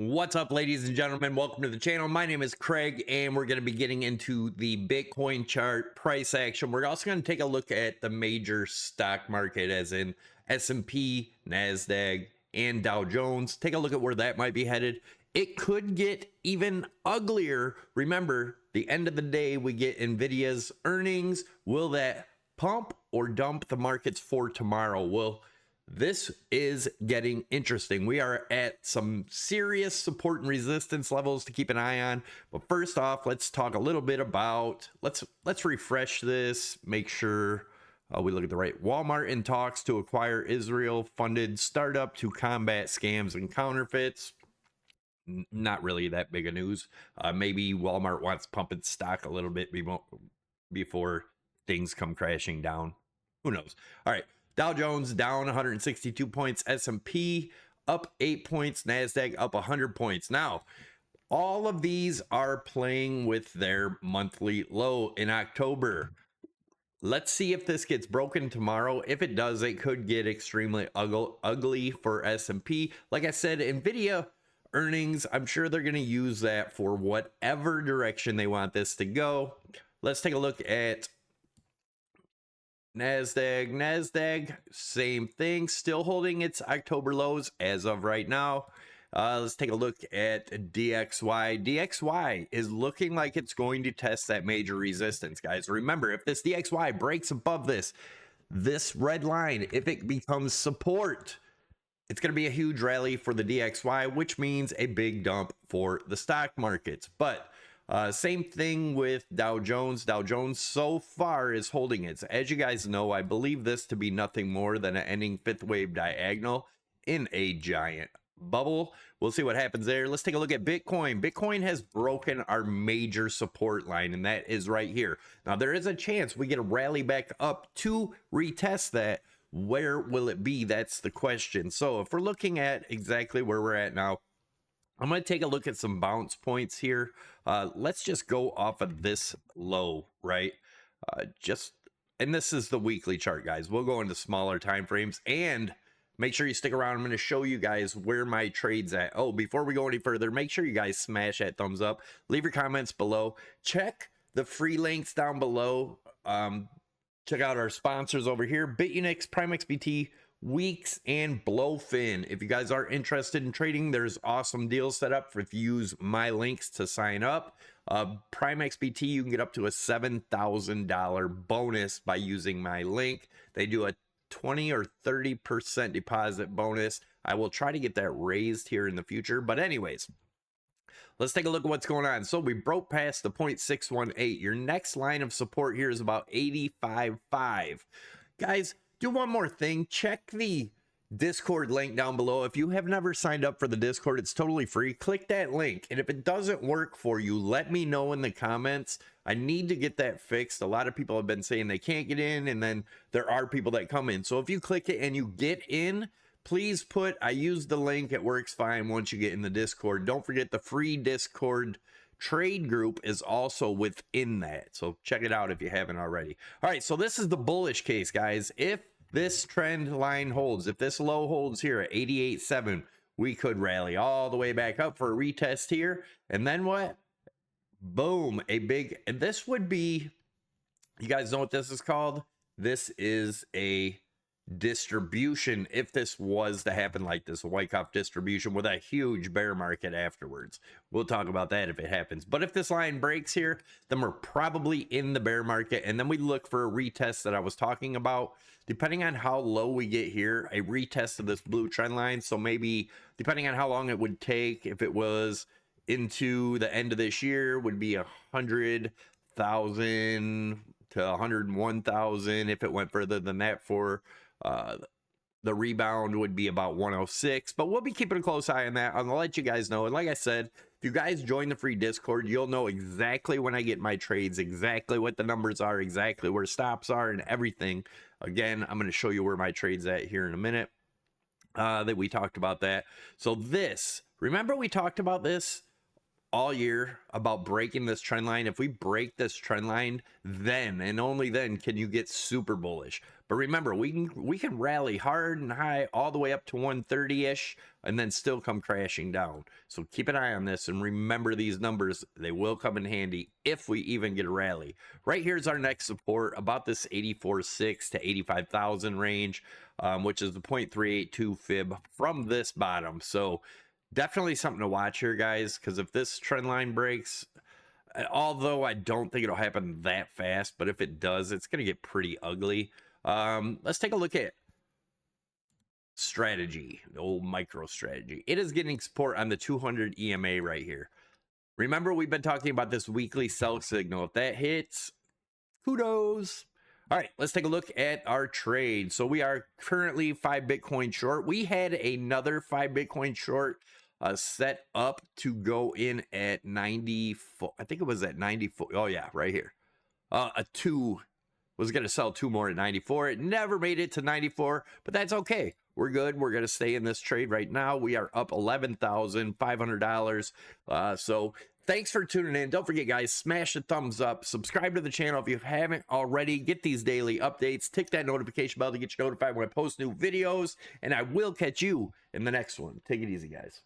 What's up, ladies and gentlemen? Welcome to the channel. My name is Craig, and we're going to be getting into the Bitcoin chart price action. We're also going to take a look at the major stock market, as in S&P, NASDAQ, and Dow Jones. Take a look at where that might be headed. It could get even uglier. Remember, the end of the day, we get Nvidia's earnings. Will that pump or dump the markets for tomorrow? Well, this is getting interesting. We are at some serious support and resistance levels to keep an eye on. But first off, let's talk a little bit about, let's refresh this, make sure we look at the right. Walmart in talks to acquire Israel-funded startup to combat scams and counterfeits. Not really that big of news. Maybe Walmart wants pumping stock a little bit before things come crashing down. Who knows? All right. Dow Jones down 162 points, S&P up 8 points, NASDAQ up 100 points. Now, all of these are playing with their monthly low in October. Let's see if this gets broken tomorrow. If it does, it could get extremely ugly for S&P. Like I said, Nvidia earnings, I'm sure they're going to use that for whatever direction they want this to go. Let's take a look at NASDAQ, same thing, still holding its October lows as of right now. Let's take a look at DXY. DXY is looking like it's going to test that major resistance, guys. Remember, if this DXY breaks above this red line, if it becomes support, it's going to be a huge rally for the DXY, which means a big dump for the stock markets. But same thing with Dow Jones. Dow Jones so far is holding it. As you guys know, I believe this to be nothing more than an ending fifth wave diagonal in a giant bubble. We'll see what happens there. Let's take a look at Bitcoin. Bitcoin has broken our major support line, and that is right here. Now, there is a chance we get a rally back up to retest that. Where will it be? That's the question. So if we're looking at exactly where we're at now, I'm going to take a look at some bounce points here. Let's just go off of this low, right? And this is the weekly chart, guys. We'll go into smaller time frames and make sure you stick around. I'm going to show you guys where my trade's at. Oh, before we go any further, make sure you guys smash that thumbs up. Leave your comments below. Check the free links down below. Check out our sponsors over here, BITUNIX, PrimeXBT, Weeks, and Blowfin. If you guys are interested in trading, there's awesome deals set up for if you use my links to sign up. PrimeXBT, you can get up to a $7,000 bonus by using my link. They do a 20 or 30% deposit bonus. I will try to get that raised here in the future. But anyways, let's take a look at what's going on. So we broke past the 0.618. Your next line of support here is about 85.5. Guys, do one more thing. Check the Discord link down below. If you have never signed up for the Discord, it's totally free. Click that link. And if it doesn't work for you, let me know in the comments. I need to get that fixed. A lot of people have been saying they can't get in, and then there are people that come in. So if you click it and you get in, please put, I used the link. It works fine once you get in the Discord. Don't forget the free Discord trade group is also within that. So check it out if you haven't already. All right, so this is the bullish case, guys. If this trend line holds, if this low holds here at 88.7, we could rally all the way back up for a retest here. And then what? Boom, a big, and this would be, you guys know what this is called? This is a distribution. If this was to happen like this, a Wyckoff distribution with a huge bear market afterwards. We'll talk about that if it happens. But if this line breaks here, then we're probably in the bear market, and then we look for a retest that I was talking about. Depending on how low we get here, a retest of this blue trend line. So maybe depending on how long it would take, if it was into the end of this year, would be 100,000 to 101,000. If it went further than that for the rebound would be about 106, but we'll be keeping a close eye on that. I'll let you guys know. And like I said, if you guys join the free Discord, you'll know exactly when I get my trades, exactly what the numbers are, exactly where stops are, and everything. Again, I'm going to show you where my trade's at here in a minute. That we talked about that. So this, remember we talked about this all year about breaking this trend line. If we break this trend line, then and only then can you get super bullish. But remember, we can rally hard and high all the way up to 130-ish and then still come crashing down. So keep an eye on this and remember these numbers. They will come in handy if we even get a rally. Right here's our next support, about this 84.6 to 85,000 range, which is the 0.382 fib from this bottom. So definitely something to watch here, guys, because if this trend line breaks, although I don't think it'll happen that fast, but if it does, it's going to get pretty ugly. Let's take a look at strategy, the old MicroStrategy. It is getting support on the 200 EMA right here. Remember, we've been talking about this weekly sell signal. If that hits, kudos. All right, let's take a look at our trade. So we are currently 5 Bitcoin short. We had another 5 Bitcoin short set up to go in at 94. I think it was at 94. Oh yeah, right here. A 2 was going to sell 2 more at 94. It never made it to 94, but that's okay. We're good. We're going to stay in this trade right now. We are up $11,500. So thanks for tuning in. Don't forget, guys, smash the thumbs up. Subscribe to the channel if you haven't already. Get these daily updates. Tick that notification bell to get you notified when I post new videos. And I will catch you in the next one. Take it easy, guys.